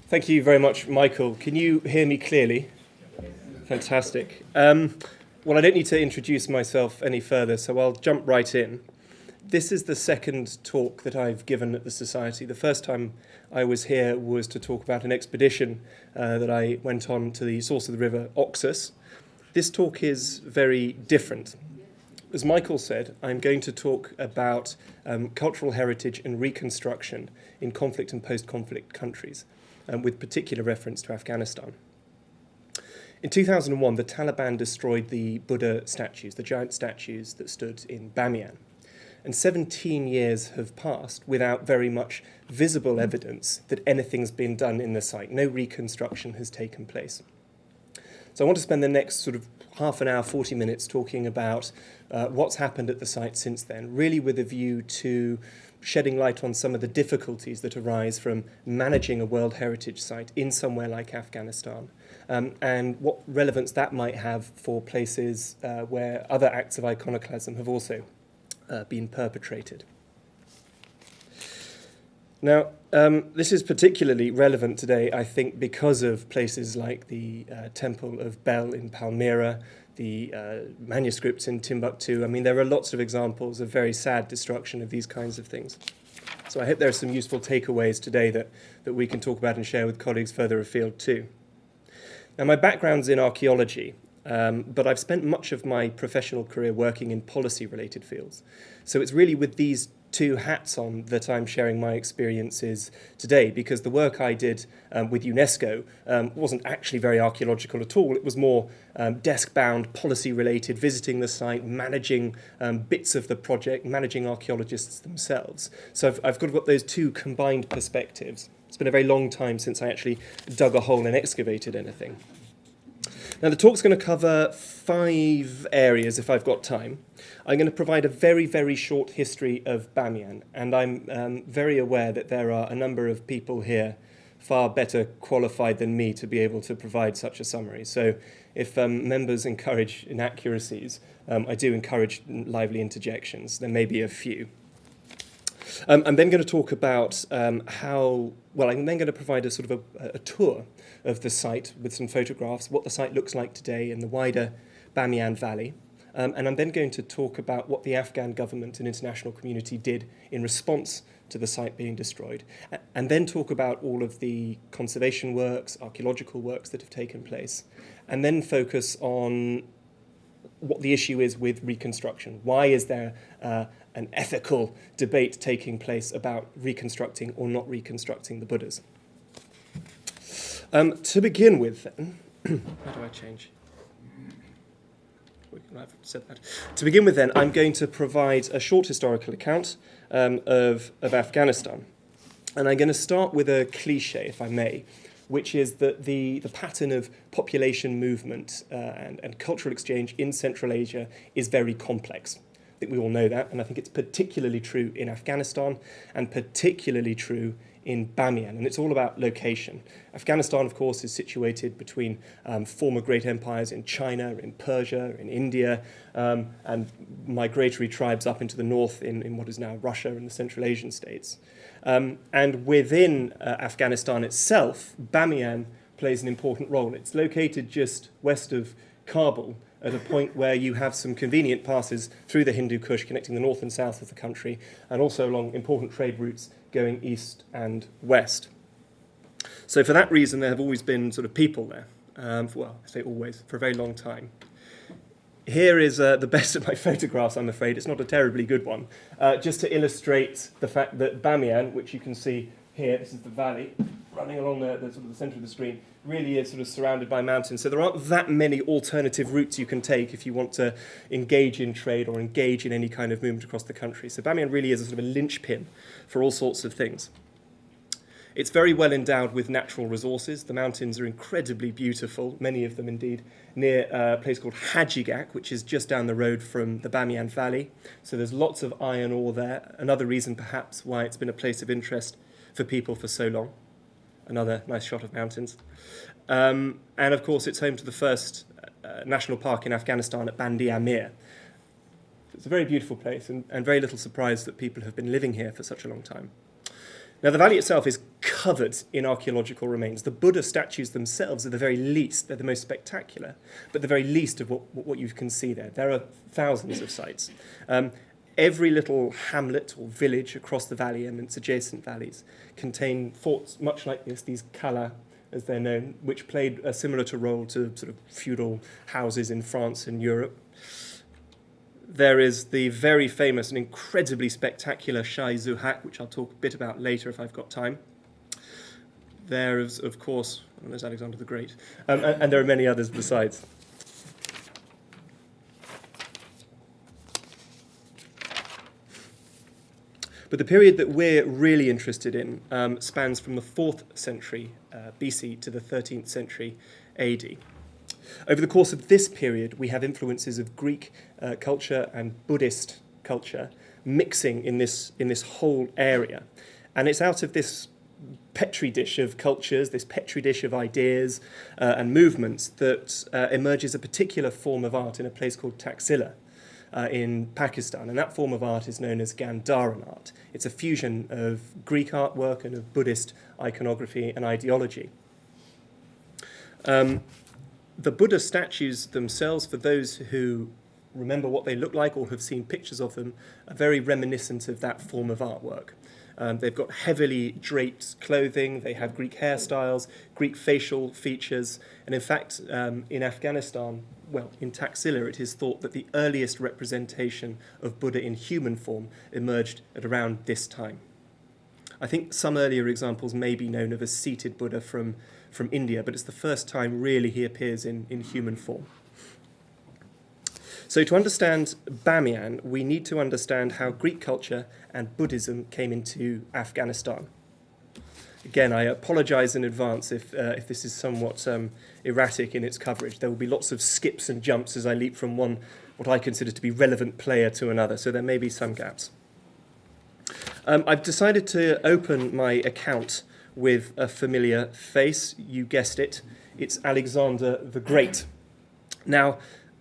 Thank you very much, Michael. Can you hear me clearly? Fantastic. Well, I don't need to introduce myself any further, so I'll jump right in. This is the second talk that I've given at the Society. The first time I was here was to talk about an expedition that I went on to the source of the river Oxus. This talk is very different. As Michael said, I'm going to talk about cultural heritage and reconstruction in conflict and post-conflict countries, with particular reference to Afghanistan. In 2001, the Taliban destroyed the Buddha statues, the giant statues that stood in Bamiyan. And 17 years have passed without very much visible evidence that anything's been done in the site. No reconstruction has taken place. So I want to spend the next sort of half an hour, 40 minutes talking about what's happened at the site since then, really with a view to shedding light on some of the difficulties that arise from managing a World Heritage Site in somewhere like Afghanistan, and what relevance that might have for places where other acts of iconoclasm have also been perpetrated. Now, this is particularly relevant today, I think, because of places like the Temple of Bel in Palmyra, the manuscripts in Timbuktu. I mean, there are lots of examples of very sad destruction of these kinds of things. So I hope there are some useful takeaways today that we can talk about and share with colleagues further afield too. Now, my background's in archaeology, but I've spent much of my professional career working in policy-related fields. So it's really with these two hats on that I'm sharing my experiences today, because the work I did with UNESCO wasn't actually very archaeological at all. It was more desk-bound, policy-related, visiting the site, managing bits of the project, managing archaeologists themselves. So I've got those two combined perspectives. It's been a very long time since I actually dug a hole and excavated anything. Now, the talk's going to cover 5 areas, if I've got time. I'm going to provide a very, very short history of Bamiyan, and I'm very aware that there are a number of people here far better qualified than me to be able to provide such a summary. So if members encourage inaccuracies, I do encourage lively interjections. There may be a few. I'm then going to talk about I'm then going to provide a sort of a tour of the site with some photographs, what the site looks like today in the wider Bamiyan Valley. And I'm then going to talk about what the Afghan government and international community did in response to the site being destroyed, and then talk about all of the conservation works, archaeological works that have taken place, and then focus on what the issue is with reconstruction. Why is there an ethical debate taking place about reconstructing or not reconstructing the Buddhas? To begin with, then, how do I change? I've said that. To begin with, then, I'm going to provide a short historical account of Afghanistan. And I'm going to start with a cliche, if I may, which is that the pattern of population movement and cultural exchange in Central Asia is very complex. I think we all know that, and I think it's particularly true in Afghanistan and particularly true in Bamiyan, and it's all about location. Afghanistan, of course, is situated between former great empires in China, in Persia, in India, and migratory tribes up into the north in what is now Russia and the Central Asian states. And within Afghanistan itself, Bamiyan plays an important role. It's located just west of Kabul, at a point where you have some convenient passes through the Hindu Kush connecting the north and south of the country, and also along important trade routes going east and west. So for that reason, there have always been sort of people there. I say always, for a very long time. Here is the best of my photographs, I'm afraid. It's not a terribly good one. Just to illustrate the fact that Bamiyan, which you can see here, this is the valley, running along the sort of the centre of the screen, really is sort of surrounded by mountains. So there aren't that many alternative routes you can take if you want to engage in trade or engage in any kind of movement across the country. So Bamiyan really is a sort of a linchpin for all sorts of things. It's very well endowed with natural resources. The mountains are incredibly beautiful, many of them indeed, near a place called Hajigak, which is just down the road from the Bamiyan Valley. So there's lots of iron ore there. Another reason perhaps why it's been a place of interest for people for so long. Another nice shot of mountains. And of course, it's home to the first national park in Afghanistan at Bandi Amir. It's a very beautiful place, and very little surprise that people have been living here for such a long time. Now, the valley itself is covered in archaeological remains. The Buddha statues themselves are the very least, they're the most spectacular, but the very least of what you can see there. There are thousands of sites. Every little hamlet or village across the valley and its adjacent valleys contain forts much like this, these kala, as they're known, which played a similar role to sort of feudal houses in France and Europe. There is the very famous and incredibly spectacular Shai Zuhak, which I'll talk a bit about later if I've got time. There is, of course, there's Alexander the Great, and there are many others besides. But the period that we're really interested in spans from the 4th century BC to the 13th century AD. Over the course of this period, we have influences of Greek culture and Buddhist culture mixing in this whole area. And it's out of this petri dish of cultures, this petri dish of ideas and movements that emerges a particular form of art in a place called Taxila in Pakistan. And that form of art is known as Gandharan art. It's a fusion of Greek artwork and of Buddhist iconography and ideology. The Buddha statues themselves, for those who remember what they look like or have seen pictures of them, are very reminiscent of that form of artwork. They've got heavily draped clothing, they have Greek hairstyles, Greek facial features, and in fact, in Afghanistan, well, in Taxila, it is thought that the earliest representation of Buddha in human form emerged at around this time. I think some earlier examples may be known of a seated Buddha from India, but it's the first time really he appears in human form. So to understand Bamiyan, we need to understand how Greek culture and Buddhism came into Afghanistan. Again, I apologize in advance if this is somewhat erratic in its coverage. There will be lots of skips and jumps as I leap from one, what I consider to be relevant player to another, so there may be some gaps. I've decided to open my account with a familiar face. You guessed it. It's Alexander the Great. Now,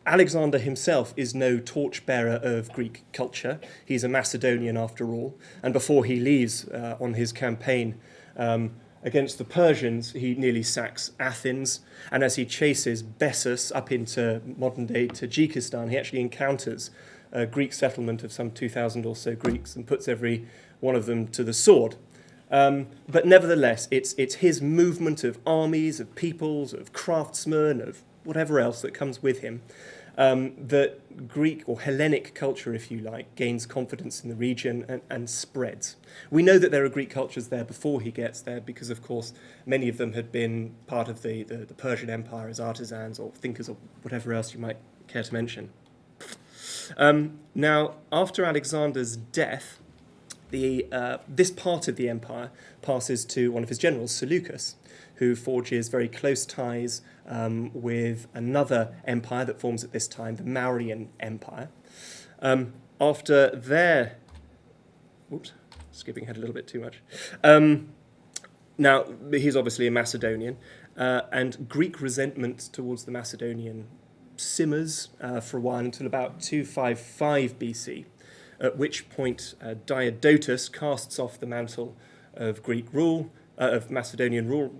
Alexander himself is no torchbearer of Greek culture. He's a Macedonian after all. And before he leaves on his campaign against the Persians, he nearly sacks Athens. And as he chases Bessus up into modern-day Tajikistan, he actually encounters a Greek settlement of some 2,000 or so Greeks and puts every one of them to the sword. But nevertheless, it's his movement of armies, of peoples, of craftsmen, of whatever else that comes with him, that Greek or Hellenic culture, if you like, gains confidence in the region and spreads. We know that there are Greek cultures there before he gets there because, of course, many of them had been part of the Persian Empire as artisans or thinkers or whatever else you might care to mention. Now, after Alexander's death, this part of the empire passes to one of his generals, Seleucus, who forges very close ties with another empire that forms at this time, the Mauryan Empire. After their... Oops, skipping ahead a little bit too much. Now, he's obviously a Macedonian, and Greek resentment towards the Macedonian simmers for a while until about 255 BC, at which point Diodotus casts off the mantle of Greek rule, of Macedonian rule,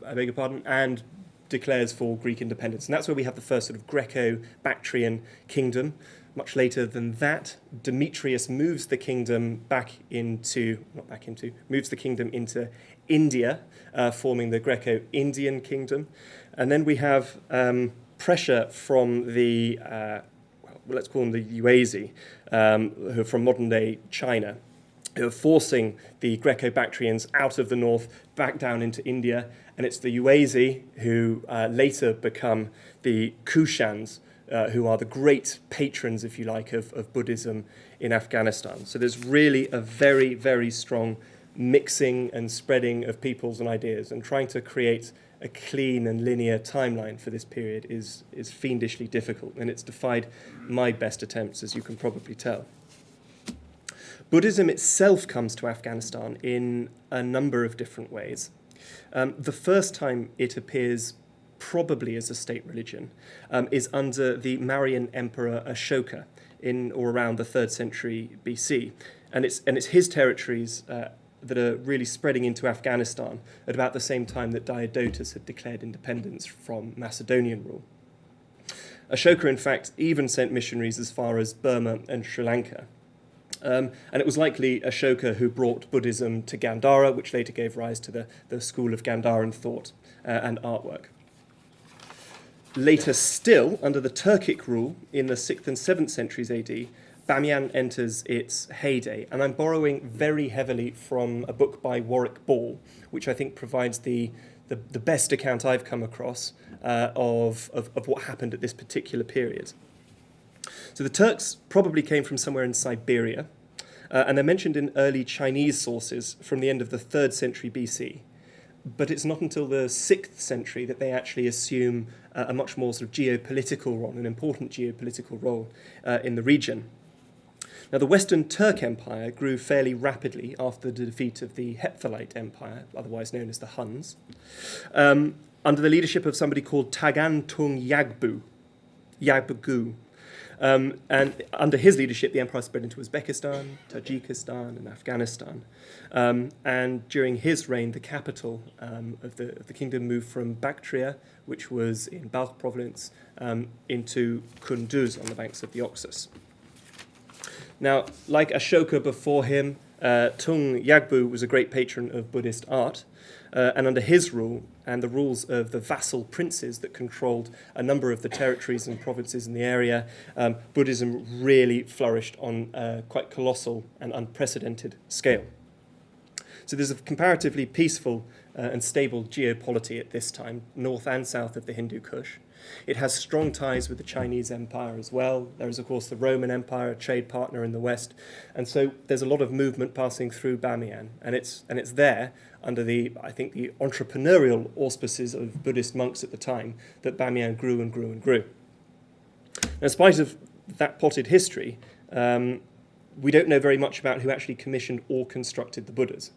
I beg your pardon, and declares for Greek independence. And that's where we have the first sort of Greco-Bactrian kingdom. Much later than that, Demetrius moves the kingdom moves the kingdom into India, forming the Greco-Indian kingdom. And then we have pressure from the let's call them the Yuezhi, who are from modern-day China, who are forcing the Greco-Bactrians out of the north, back down into India. And it's the Yuezhi who later become the Kushans, who are the great patrons, if you like, of Buddhism in Afghanistan. So there's really a very, very strong mixing and spreading of peoples and ideas, and trying to create a clean and linear timeline for this period is fiendishly difficult, and it's defied my best attempts, as you can probably tell. Buddhism itself comes to Afghanistan in a number of different ways. The first time it appears probably as a state religion, is under the Mauryan Emperor Ashoka in or around the 3rd century BC. And it's his territories that are really spreading into Afghanistan at about the same time that Diodotus had declared independence from Macedonian rule. Ashoka, in fact, even sent missionaries as far as Burma and Sri Lanka. And it was likely Ashoka who brought Buddhism to Gandhara, which later gave rise to the school of Gandharan thought and artwork. Later still, under the Turkic rule in the 6th and 7th centuries AD, Bamiyan enters its heyday. And I'm borrowing very heavily from a book by Warwick Ball, which I think provides the best account I've come across of what happened at this particular period. So the Turks probably came from somewhere in Siberia, and they're mentioned in early Chinese sources from the end of the 3rd century BC. But it's not until the 6th century that they actually assume a much more sort of geopolitical role, an important geopolitical role in the region. Now, the Western Turk Empire grew fairly rapidly after the defeat of the Hephthalite Empire, otherwise known as the Huns, under the leadership of somebody called Tagan Tung Yagbu. And under his leadership, the empire spread into Uzbekistan, Tajikistan, and Afghanistan. And during his reign, the capital of the kingdom moved from Bactria, which was in Balkh province, into Kunduz on the banks of the Oxus. Now, like Ashoka before him, Tung Yagbu was a great patron of Buddhist art. And under his rule and the rules of the vassal princes that controlled a number of the territories and provinces in the area, Buddhism really flourished on a quite colossal and unprecedented scale. So there's a comparatively peaceful and stable geopolity at this time, north and south of the Hindu Kush. It has strong ties with the Chinese Empire as well. There is, of course, the Roman Empire, a trade partner in the West. And so there's a lot of movement passing through Bamiyan. And it's there under the entrepreneurial auspices of Buddhist monks at the time that Bamiyan grew and grew and grew. Now, in spite of that potted history, we don't know very much about who actually commissioned or constructed the Buddhas.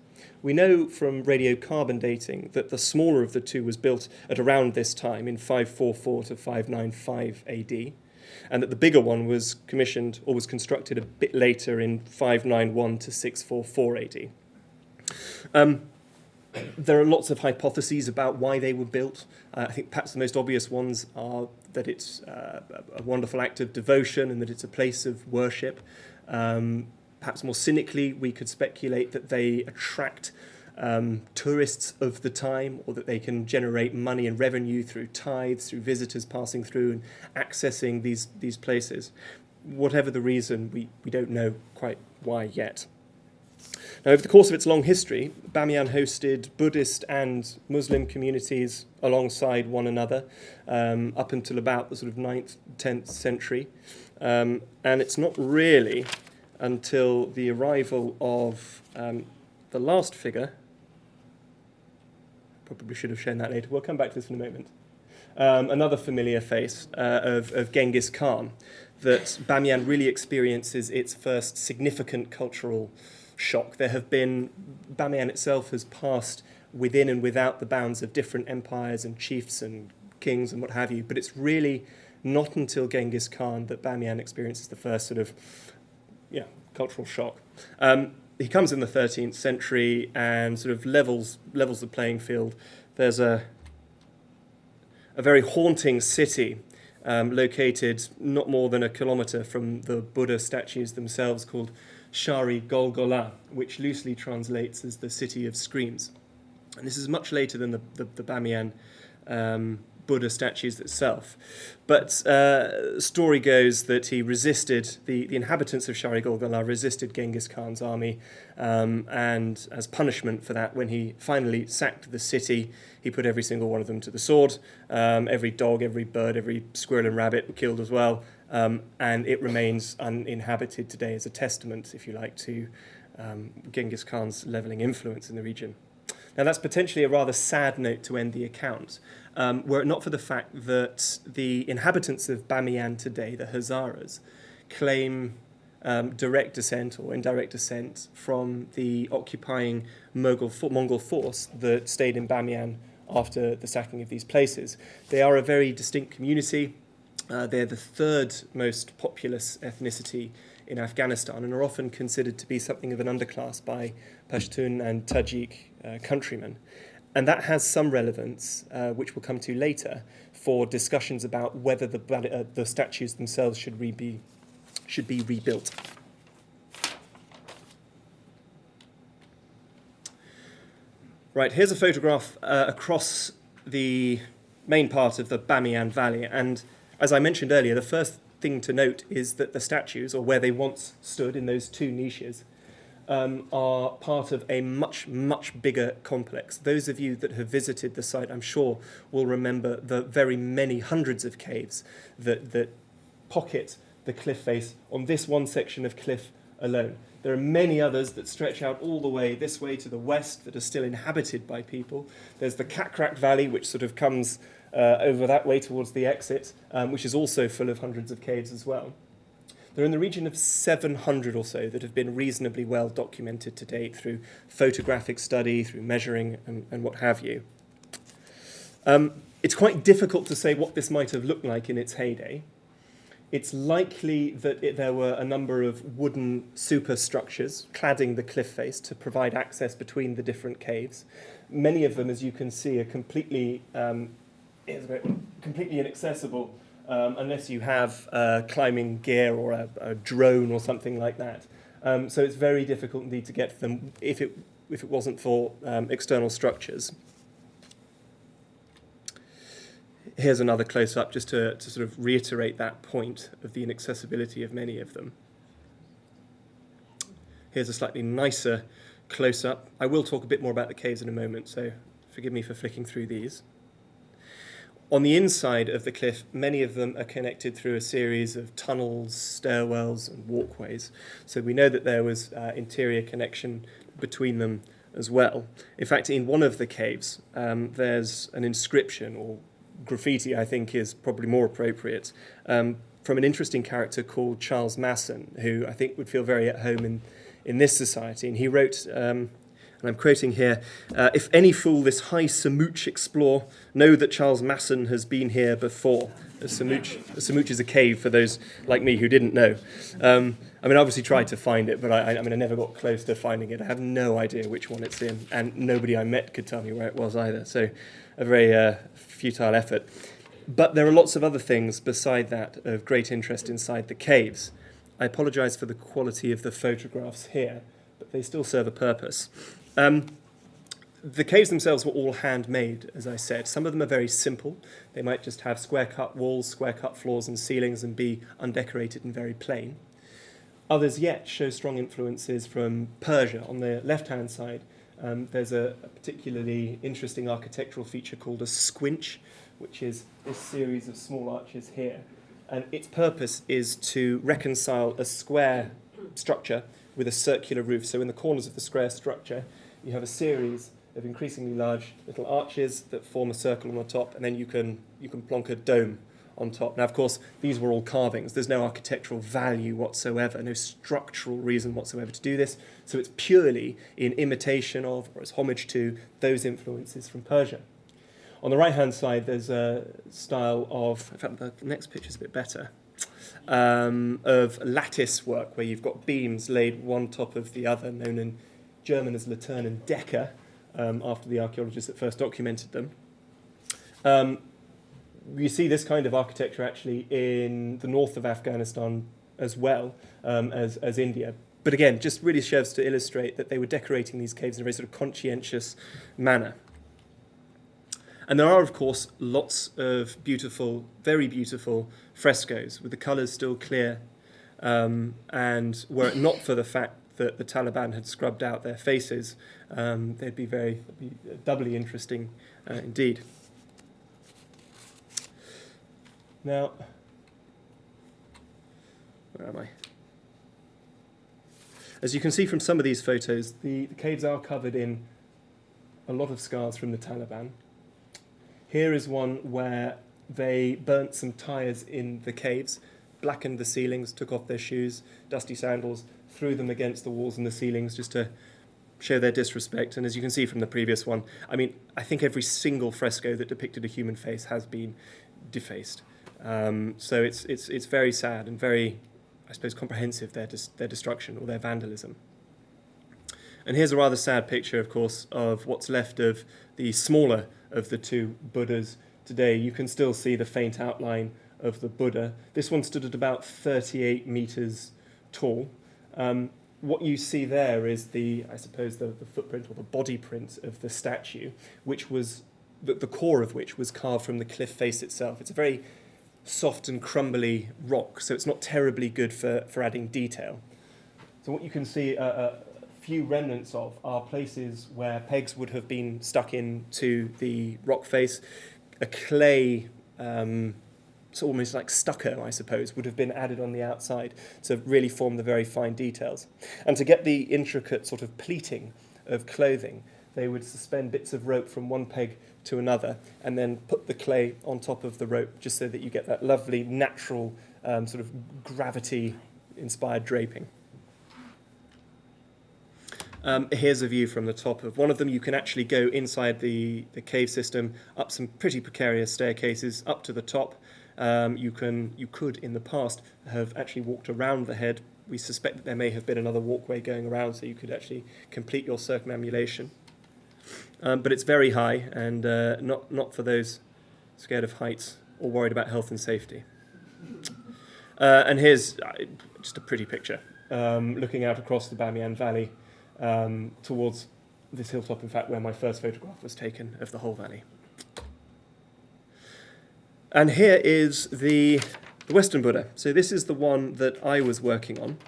We know from radiocarbon dating that the smaller of the two was built at around this time in 544 to 595 AD, and that the bigger one was commissioned or was constructed a bit later in 591 to 644 AD. There are lots of hypotheses about why they were built. I think perhaps the most obvious ones are that it's a wonderful act of devotion and that it's a place of worship. Perhaps more cynically, we could speculate that they attract tourists of the time, or that they can generate money and revenue through tithes, through visitors passing through and accessing these places. Whatever the reason, we don't know quite why yet. Now, over the course of its long history, Bamiyan hosted Buddhist and Muslim communities alongside one another up until about the sort of 9th, 10th century. And it's not really until the arrival of the last figure, probably should have shown that later, we'll come back to this in a moment, another familiar face of Genghis Khan, that Bamiyan really experiences its first significant cultural shock. Bamiyan itself has passed within and without the bounds of different empires and chiefs and kings and what have you, but it's really not until Genghis Khan that Bamiyan experiences the first sort of cultural shock. He comes in the 13th century and sort of levels the playing field. There's a very haunting city located not more than a kilometre from the Buddha statues themselves, called Shari Golgola, which loosely translates as the city of screams. And this is much later than the Bamiyan Buddha statues itself. But story goes that he resisted, the inhabitants of Shari Golgola resisted Genghis Khan's army, and as punishment for that, when he finally sacked the city, he put every single one of them to the sword. Every dog, every bird, every squirrel and rabbit were killed as well, and it remains uninhabited today as a testament, if you like, to Genghis Khan's levelling influence in the region. Now, that's potentially a rather sad note to end the account, were it not for the fact that the inhabitants of Bamiyan today, the Hazaras, claim direct descent or indirect descent from the occupying Mongol force that stayed in Bamiyan after the sacking of these places. They are a very distinct community. They're the third most populous ethnicity in Afghanistan and are often considered to be something of an underclass by Pashtun and Tajik countrymen. And that has some relevance, which we'll come to later, for discussions about whether the statues themselves should be rebuilt. Right, here's a photograph across the main part of the Bamiyan Valley. And as I mentioned earlier, the first thing to note is that the statues, or where they once stood in those two niches, are part of a much, much bigger complex. Those of you that have visited the site, I'm sure, will remember the very many hundreds of caves that pocket the cliff face on this one section of cliff alone. There are many others that stretch out all the way this way to the west that are still inhabited by people. There's the Kakrak Valley, which sort of comes over that way towards the exit, which is also full of hundreds of caves as well. They're in the region of 700 or so that have been reasonably well documented to date through photographic study, through measuring, and what have you. It's quite difficult to say what this might have looked like in its heyday. It's likely that there were a number of wooden superstructures cladding the cliff face to provide access between the different caves. Many of them, as you can see, are completely inaccessible unless you have climbing gear or a drone or something like that. So it's very difficult indeed to get to them if it wasn't for external structures. Here's another close-up just to sort of reiterate that point of the inaccessibility of many of them. Here's a slightly nicer close-up. I will talk a bit more about the caves in a moment, so forgive me for flicking through these. On the inside of the cliff, many of them are connected through a series of tunnels, stairwells, and walkways. So we know that there was interior connection between them as well. In fact, in one of the caves, there's an inscription, or graffiti, I think, is probably more appropriate, from an interesting character called Charles Masson, who I think would feel very at home in this society. And he wrote, and I'm quoting here, "If any fool this high Samooch explore, know that Charles Masson has been here before." A Samooch is a cave for those like me who didn't know. I mean, I obviously tried to find it, but I never got close to finding it. I have no idea which one it's in, and nobody I met could tell me where it was either. So a very futile effort. But there are lots of other things beside that of great interest inside the caves. I apologise for the quality of the photographs here, but they still serve a purpose. The caves themselves were all handmade, as I said. Some of them are very simple. They might just have square-cut walls, square-cut floors and ceilings and be undecorated and very plain. Others yet show strong influences from Persia. On the left-hand side, there's a particularly interesting architectural feature called a squinch, which is this series of small arches here. And its purpose is to reconcile a square structure with a circular roof. So in the corners of the square structure, you have a series of increasingly large little arches that form a circle on the top, and then you can plonk a dome on top. Now, of course, these were all carvings. There's no architectural value whatsoever, no structural reason whatsoever to do this. So it's purely in imitation of, or as homage to, those influences from Persia. On the right-hand side, there's a style of, in fact, the next picture's a bit better, of lattice work, where you've got beams laid one top of the other, known in German as Laternen Decker, after the archaeologists that first documented them. You see this kind of architecture actually in the north of Afghanistan as well as India. But again, just really serves to illustrate that they were decorating these caves in a very sort of conscientious manner. And there are, of course, lots of beautiful, very beautiful frescoes with the colours still clear. And were it not for the fact that the Taliban had scrubbed out their faces, they'd be doubly interesting indeed. Now, where am I? As you can see from some of these photos, the caves are covered in a lot of scars from the Taliban. Here is one where they burnt some tyres in the caves, blackened the ceilings, took off their shoes, dusty sandals, threw them against the walls and the ceilings just to show their disrespect. And as you can see from the previous one, I mean, I think every single fresco that depicted a human face has been defaced. So it's very sad and very, I suppose, comprehensive, their destruction or their vandalism. And here's a rather sad picture, of course, of what's left of the smaller of the two Buddhas today. You can still see the faint outline of the Buddha. This one stood at about 38 meters tall. What you see there is I suppose, the footprint or the body print of the statue, which was, the core of which was carved from the cliff face itself. It's a very soft and crumbly rock, so it's not terribly good for adding detail. So what you can see a few remnants of are places where pegs would have been stuck into the rock face. A clay, so almost like stucco, I suppose, would have been added on the outside to really form the very fine details. And to get the intricate sort of pleating of clothing, they would suspend bits of rope from one peg to another and then put the clay on top of the rope just so that you get that lovely natural sort of gravity-inspired draping. Here's a view from the top of one of them. You can actually go inside the cave system, up some pretty precarious staircases, up to the top. You could, in the past, have actually walked around the head. We suspect that there may have been another walkway going around, so you could actually complete your circumambulation. But it's very high, and not for those scared of heights or worried about health and safety. And here's just a pretty picture, looking out across the Bamiyan Valley towards this hilltop, in fact, where my first photograph was taken of the whole valley. And here is the Western Buddha. So this is the one that I was working on.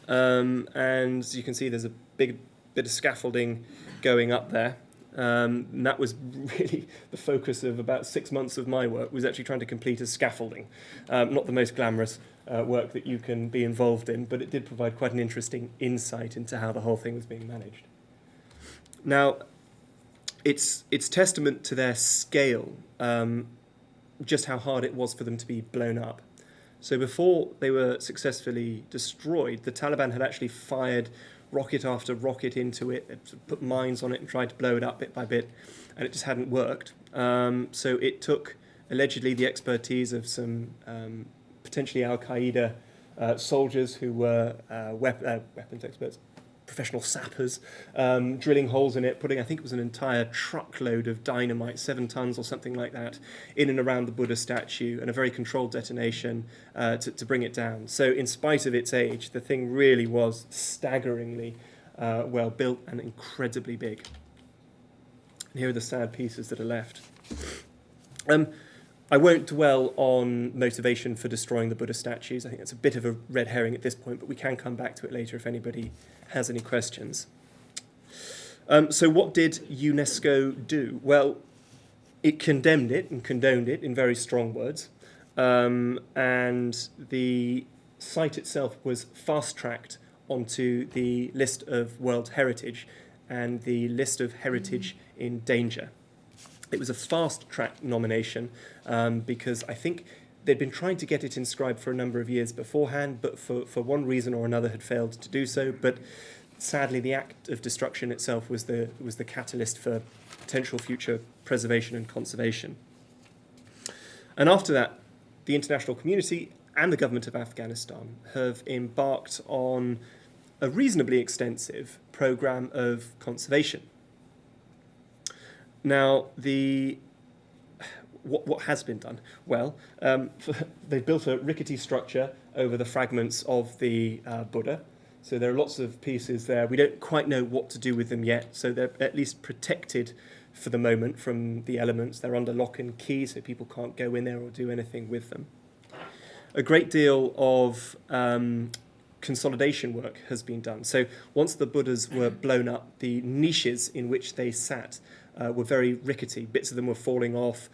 And you can see there's a big bit of scaffolding going up there. And that was really the focus of about 6 months of my work, was actually trying to complete a scaffolding. Not the most glamorous work that you can be involved in, but it did provide quite an interesting insight into how the whole thing was being managed. Now, it's testament to their scale, just how hard it was for them to be blown up. So before they were successfully destroyed, the Taliban had actually fired rocket after rocket into it, they'd put mines on it and tried to blow it up bit by bit, and it just hadn't worked. So it took, allegedly, the expertise of some potentially Al-Qaeda soldiers who were weapons experts, professional sappers, drilling holes in it, putting, I think it was an entire truckload of dynamite, 7 tons or something like that, in and around the Buddha statue, and a very controlled detonation to bring it down. So in spite of its age, the thing really was staggeringly well built and incredibly big. And here are the sad pieces that are left. I won't dwell on motivation for destroying the Buddha statues. I think that's a bit of a red herring at this point, but we can come back to it later if anybody has any questions. So what did UNESCO do? Well, it condemned it and condoned it in very strong words. And the site itself was fast-tracked onto the list of World Heritage and the list of heritage in danger. It was a fast-track nomination because I think they'd been trying to get it inscribed for a number of years beforehand, but for one reason or another had failed to do so. But sadly, the act of destruction itself was the catalyst for potential future preservation and conservation. And after that, the international community and the government of Afghanistan have embarked on a reasonably extensive program of conservation. Now, what has been done? Well, they've built a rickety structure over the fragments of the Buddha. So there are lots of pieces there. We don't quite know what to do with them yet, so they're at least protected for the moment from the elements. They're under lock and key, so people can't go in there or do anything with them. A great deal of consolidation work has been done. So once the Buddhas were blown up, the niches in which they sat were very rickety. Bits of them were falling off,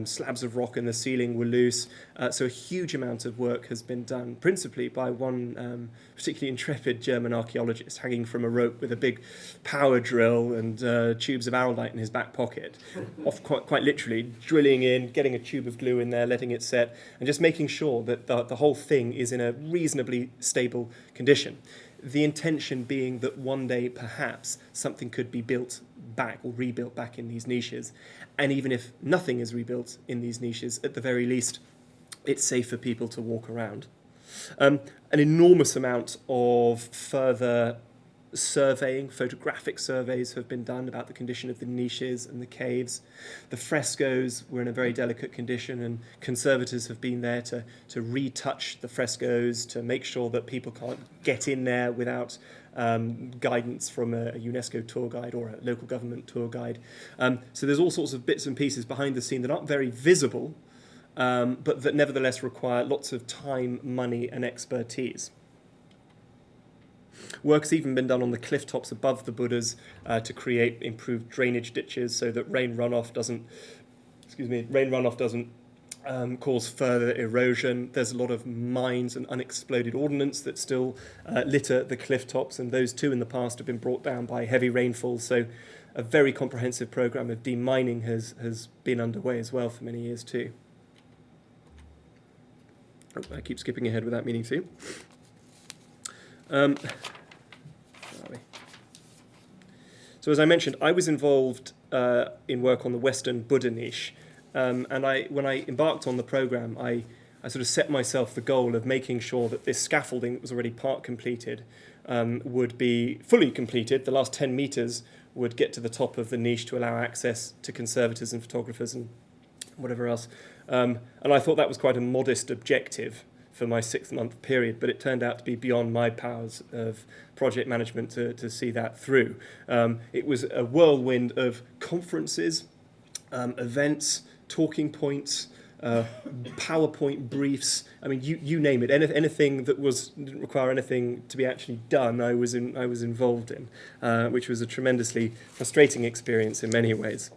slabs of rock in the ceiling were loose. So a huge amount of work has been done, principally by one particularly intrepid German archaeologist hanging from a rope with a big power drill and tubes of araldite in his back pocket, off quite literally drilling in, getting a tube of glue in there, letting it set, and just making sure that the whole thing is in a reasonably stable condition. the intention being that one day perhaps something could be built back or rebuilt back in these niches. And even if nothing is rebuilt in these niches, at the very least, it's safe for people to walk around. An enormous amount of further surveying, photographic surveys have been done about the condition of the niches and the caves. The frescoes were in a very delicate condition, and conservators have been there to retouch the frescoes, to make sure that people can't get in there without guidance from a UNESCO tour guide or a local government tour guide. So there's all sorts of bits and pieces behind the scene that aren't very visible, but that nevertheless require lots of time, money, and expertise. Work has even been done on the cliff tops above the Buddhas to create improved drainage ditches so that rain runoff doesn't cause further erosion. There's a lot of mines and unexploded ordnance that still litter the cliff tops, and those too in the past have been brought down by heavy rainfall. So a very comprehensive program of demining has been underway as well for many years too. Oh, I keep skipping ahead without meaning to. So as I mentioned, I was involved in work on the Western Buddha niche, and when I embarked on the program, I sort of set myself the goal of making sure that this scaffolding that was already part completed would be fully completed. The last 10 meters would get to the top of the niche to allow access to conservators and photographers and whatever else. And I thought that was quite a modest objective for my 6-month period, but it turned out to be beyond my powers of project management to see that through. It was a whirlwind of conferences, events, talking points, PowerPoint briefs. I mean, you name it. Anything that didn't require anything to be actually done, I was involved in, which was a tremendously frustrating experience in many ways.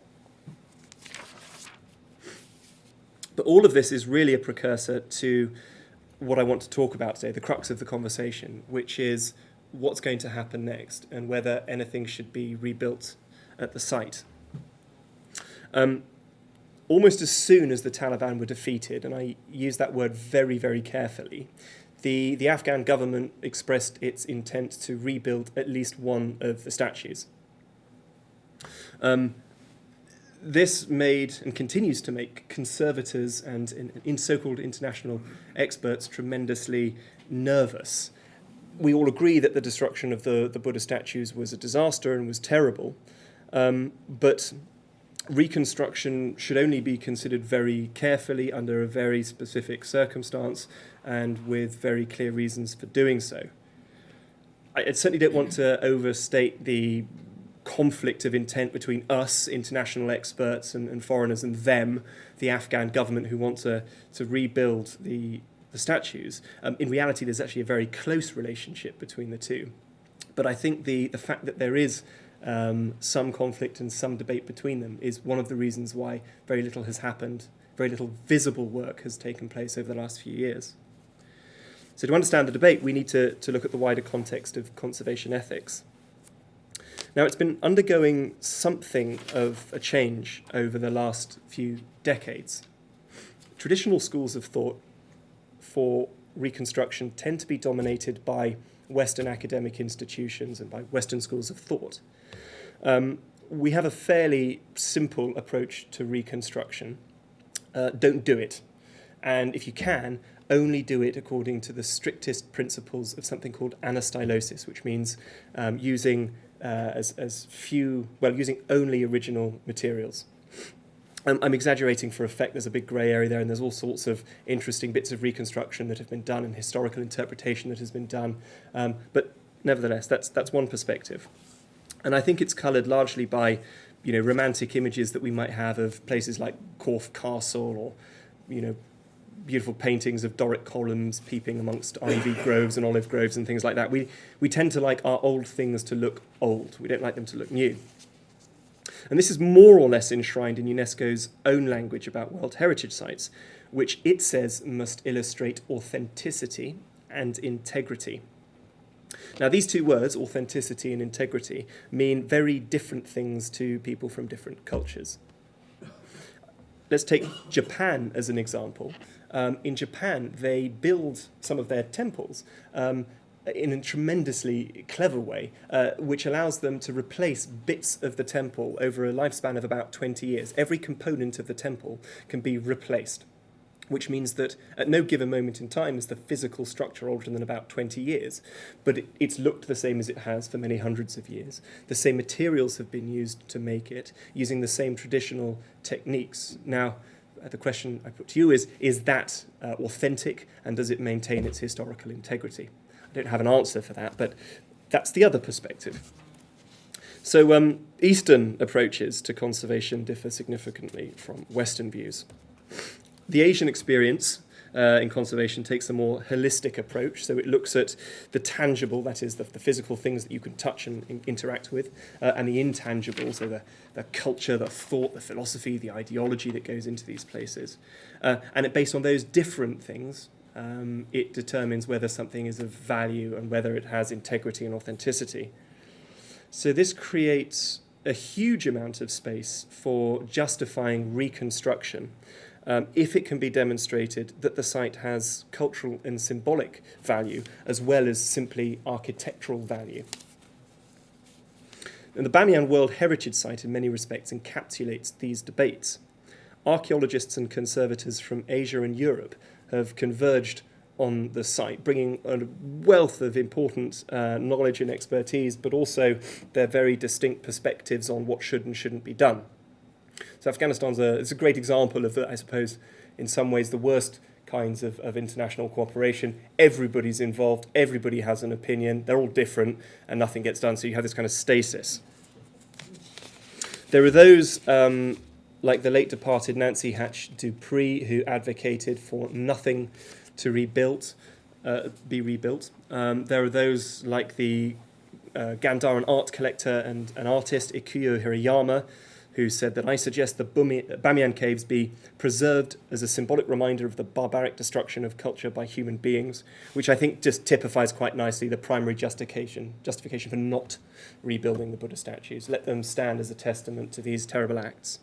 But all of this is really a precursor to what I want to talk about today, the crux of the conversation, which is what's going to happen next and whether anything should be rebuilt at the site. Almost as soon as the Taliban were defeated, and I use that word very, very carefully, the Afghan government expressed its intent to rebuild at least one of the statues. This made and continues to make conservators and so-called international experts tremendously nervous. We all agree that the destruction of the Buddha statues was a disaster and was terrible, but reconstruction should only be considered very carefully under a very specific circumstance and with very clear reasons for doing so. I certainly don't want to overstate the conflict of intent between us, international experts and foreigners, and them, the Afghan government, who want to rebuild the statues. In reality, there's actually a very close relationship between the two. But I think the fact that there is some conflict and some debate between them is one of the reasons why very little has happened, very little visible work has taken place over the last few years. So to understand the debate, we need to look at the wider context of conservation ethics. Now, it's been undergoing something of a change over the last few decades. Traditional schools of thought for reconstruction tend to be dominated by Western academic institutions and by Western schools of thought. We have a fairly simple approach to reconstruction. Don't do it. And if you can, only do it according to the strictest principles of something called anastylosis, which means using only original materials. I'm exaggerating for effect. There's a big grey area there, and there's all sorts of interesting bits of reconstruction that have been done and historical interpretation that has been done. But nevertheless, that's one perspective. And I think it's coloured largely by, romantic images that we might have of places like Corfe Castle or, beautiful paintings of Doric columns peeping amongst ivy groves and olive groves and things like that. We tend to like our old things to look old. We don't like them to look new. And this is more or less enshrined in UNESCO's own language about World Heritage Sites, which it says must illustrate authenticity and integrity. Now, these two words, authenticity and integrity, mean very different things to people from different cultures. Let's take Japan as an example. In Japan, they build some of their temples in a tremendously clever way, which allows them to replace bits of the temple over a lifespan of about 20 years. Every component of the temple can be replaced, which means that at no given moment in time is the physical structure older than about 20 years, but it's looked the same as it has for many hundreds of years. The same materials have been used to make it, using the same traditional techniques. Now, the question I put to you is that authentic, and does it maintain its historical integrity? I don't have an answer for that, but that's the other perspective. So Eastern approaches to conservation differ significantly from Western views. The Asian experience in conservation takes a more holistic approach, so it looks at the tangible, that is, the physical things that you can touch and interact with, and the intangible, so the culture, the thought, the philosophy, the ideology that goes into these places. And based on those different things, it determines whether something is of value and whether it has integrity and authenticity. So this creates a huge amount of space for justifying reconstruction, if it can be demonstrated that the site has cultural and symbolic value as well as simply architectural value. And the Bamiyan World Heritage Site in many respects encapsulates these debates. Archaeologists and conservators from Asia and Europe have converged on the site, bringing a wealth of important knowledge and expertise, but also their very distinct perspectives on what should and shouldn't be done. So Afghanistan's it's a great example of, I suppose, in some ways the worst kinds of international cooperation. Everybody's involved, everybody has an opinion, they're all different, and nothing gets done, so you have this kind of stasis. There are those like the late departed Nancy Hatch Dupree, who advocated for nothing to be rebuilt. There are those like the Gandharan art collector and an artist, Ikuyo Hirayama, who said that I suggest the Bamiyan caves be preserved as a symbolic reminder of the barbaric destruction of culture by human beings, which I think just typifies quite nicely the primary justification for not rebuilding the Buddha statues. Let them stand as a testament to these terrible acts.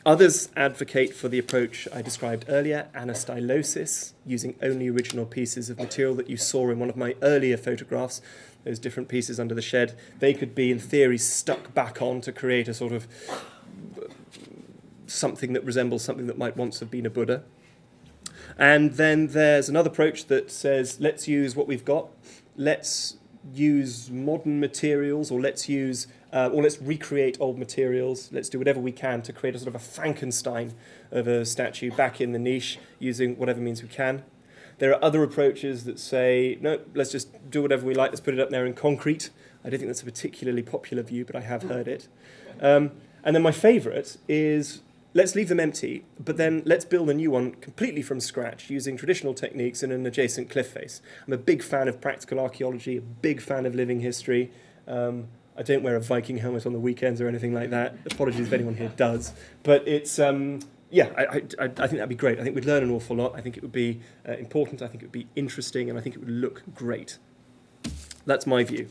Others advocate for the approach I described earlier, anastylosis, using only original pieces of material that you saw in one of my earlier photographs, those different pieces under the shed. They could be, in theory, stuck back on to create a sort of something that resembles something that might once have been a Buddha. And then there's another approach that says, let's use what we've got, let's use modern materials, or let's recreate old materials. Let's do whatever we can to create a sort of a Frankenstein of a statue back in the niche using whatever means we can. There are other approaches that say, no, let's just do whatever we like, let's put it up there in concrete. I don't think that's a particularly popular view, but I have heard it. And then my favourite is, let's leave them empty, but then let's build a new one completely from scratch using traditional techniques in an adjacent cliff face. I'm a big fan of practical archaeology, a big fan of living history. I don't wear a Viking helmet on the weekends or anything like that. Apologies if anyone here does. But it's, I think that'd be great. I think we'd learn an awful lot. I think it would be important. I think it would be interesting. And I think it would look great. That's my view.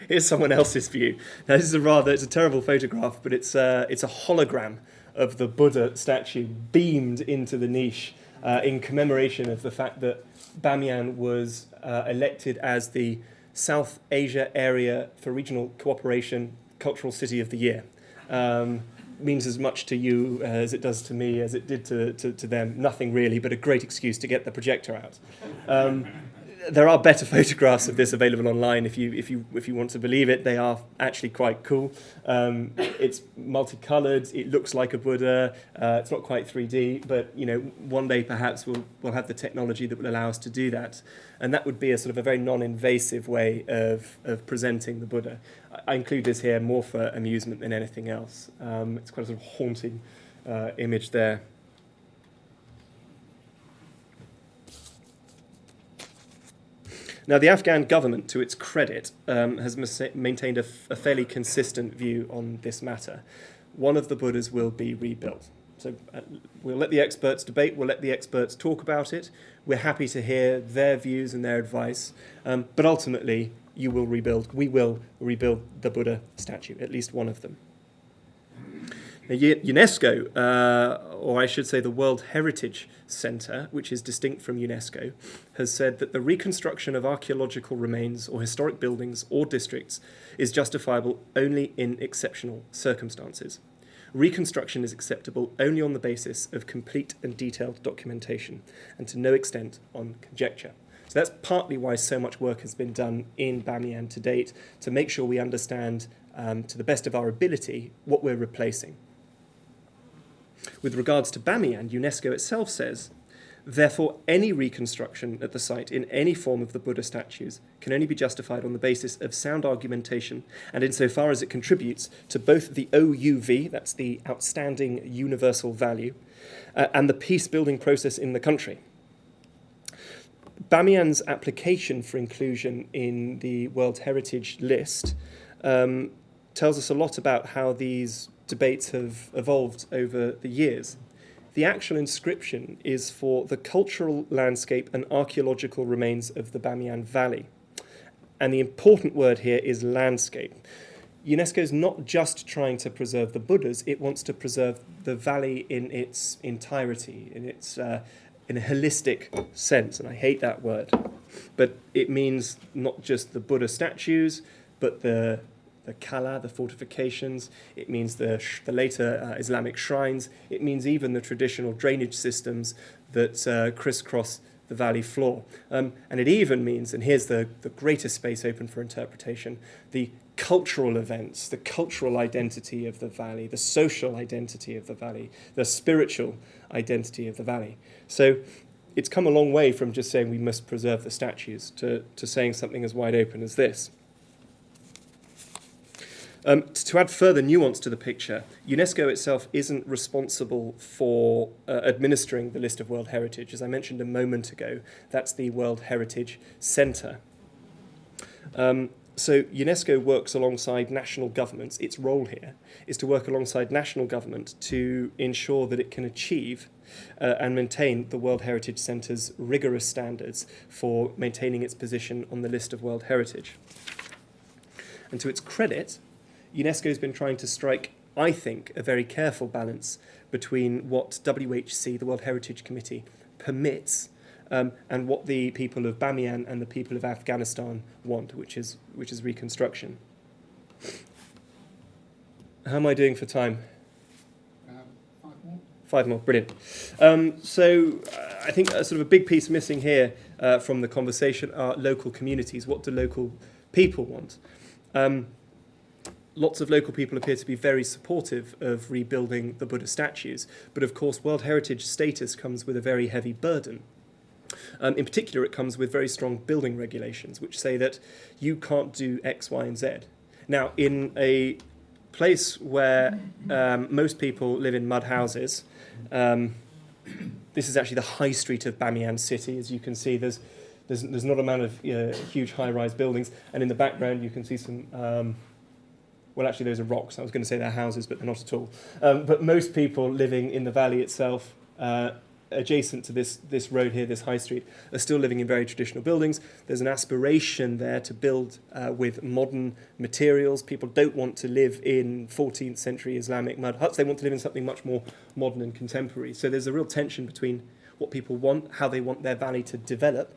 Here's someone else's view. Now, this is it's a terrible photograph, but it's a hologram of the Buddha statue beamed into the niche in commemoration of the fact that Bamiyan was elected as the South Asia Area for Regional Cooperation Cultural City of the Year. Means as much to you as it does to me, as it did to them. Nothing really, but a great excuse to get the projector out. There are better photographs of this available online if you want to believe it. They are actually quite cool. It's multicolored. It looks like a Buddha. It's not quite 3D, but one day perhaps we'll have the technology that will allow us to do that, and that would be a sort of a very non-invasive way of presenting the Buddha. I include this here more for amusement than anything else. It's quite a sort of haunting image there. Now, the Afghan government, to its credit, has maintained a fairly consistent view on this matter. One of the Buddhas will be rebuilt. So we'll let the experts debate, we'll let the experts talk about it. We're happy to hear their views and their advice. But ultimately, we will rebuild the Buddha statue, at least one of them. Now, UNESCO, or I should say the World Heritage Centre, which is distinct from UNESCO, has said that the reconstruction of archaeological remains or historic buildings or districts is justifiable only in exceptional circumstances. Reconstruction is acceptable only on the basis of complete and detailed documentation, and to no extent on conjecture. So that's partly why so much work has been done in Bamiyan to date, to make sure we understand, to the best of our ability, what we're replacing. With regards to Bamiyan, UNESCO itself says, therefore, any reconstruction at the site in any form of the Buddha statues can only be justified on the basis of sound argumentation and insofar as it contributes to both the OUV, that's the outstanding universal value, and the peace-building process in the country. Bamiyan's application for inclusion in the World Heritage List tells us a lot about how these debates have evolved over the years. The actual inscription is for the cultural landscape and archaeological remains of the Bamiyan Valley. And the important word here is landscape. UNESCO is not just trying to preserve the Buddhas, it wants to preserve the valley in its entirety, in a holistic sense, and I hate that word. But it means not just the Buddha statues, but the Kala, the fortifications, it means the later Islamic shrines, it means even the traditional drainage systems that crisscross the valley floor. And it even means, and here's the greatest space open for interpretation, the cultural events, the cultural identity of the valley, the social identity of the valley, the spiritual identity of the valley. So it's come a long way from just saying we must preserve the statues to saying something as wide open as this. To add further nuance to the picture, UNESCO itself isn't responsible for administering the list of World Heritage. As I mentioned a moment ago, that's the World Heritage Centre. So UNESCO works alongside national governments. Its role here is to work alongside national government to ensure that it can achieve and maintain the World Heritage Centre's rigorous standards for maintaining its position on the list of World Heritage. And to its credit, UNESCO has been trying to strike, I think, a very careful balance between what WHC, the World Heritage Committee, permits and what the people of Bamiyan and the people of Afghanistan want, which is reconstruction. How am I doing for time? 5 more. 5 more, brilliant. So I think sort of a big piece missing here from the conversation are local communities. What do local people want? Lots of local people appear to be very supportive of rebuilding the Buddha statues, but of course World Heritage status comes with a very heavy burden. In particular, it comes with very strong building regulations, which say that you can't do X, Y, and Z. Now, in a place where most people live in mud houses, this is actually the high street of Bamiyan city. As you can see, there's not a amount of huge high-rise buildings, and in the background you can see some... well, actually, those are rocks. I was going to say they're houses, but they're not at all. But most people living in the valley itself, adjacent to this road here, this high street, are still living in very traditional buildings. There's an aspiration there to build with modern materials. People don't want to live in 14th century Islamic mud huts. They want to live in something much more modern and contemporary. So there's a real tension between what people want, how they want their valley to develop,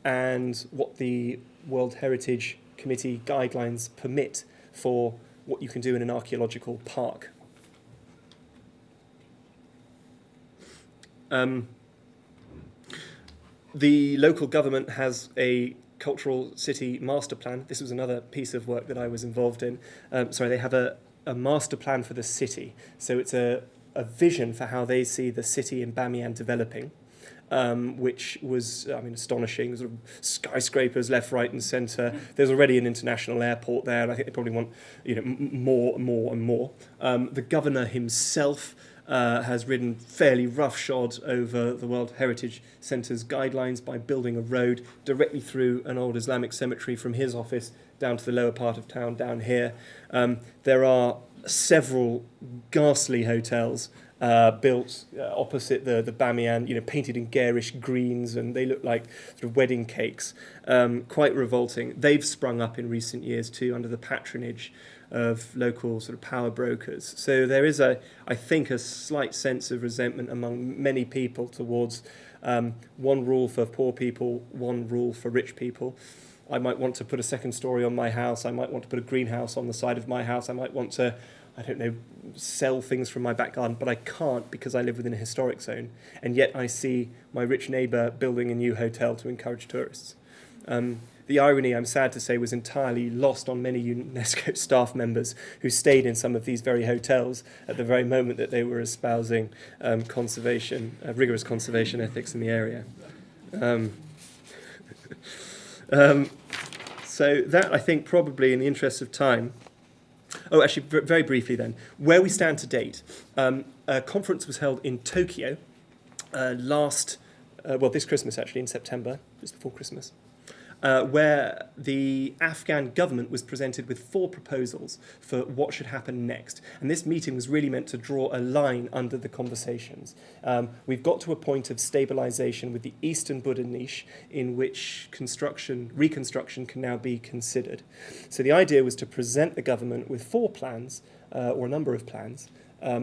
and what the World Heritage Committee guidelines permit for what you can do in an archaeological park. The local government has a cultural city master plan. This was another piece of work that I was involved in. They have a master plan for the city. So it's a vision for how they see the city in Bamiyan developing. Which was, astonishing. Sort of skyscrapers left, right, and centre. There's already an international airport there, and I think they probably want, more and more. The governor himself has ridden fairly roughshod over the World Heritage Centre's guidelines by building a road directly through an old Islamic cemetery from his office down to the lower part of town down here. There are several ghastly hotels built opposite the Bamiyan, painted in garish greens, and they look like sort of wedding cakes. Quite revolting. They've sprung up in recent years too under the patronage of local sort of power brokers. So there is, I think, a slight sense of resentment among many people towards one rule for poor people, one rule for rich people. I might want to put a second story on my house. I might want to put a greenhouse on the side of my house. I might want to, I don't know, sell things from my back garden, but I can't because I live within a historic zone. And yet I see my rich neighbour building a new hotel to encourage tourists. The irony, I'm sad to say, was entirely lost on many UNESCO staff members who stayed in some of these very hotels at the very moment that they were espousing rigorous conservation ethics in the area. So that, I think, probably in the interest of time. Oh, actually, very briefly then, where we stand to date. A conference was held in Tokyo this Christmas, actually, in September, just before Christmas, where the Afghan government was presented with 4 proposals for what should happen next. And this meeting was really meant to draw a line under the conversations. We've got to a point of stabilization with the Eastern Buddha niche in which reconstruction can now be considered. So the idea was to present the government with 4 plans, or a number of plans,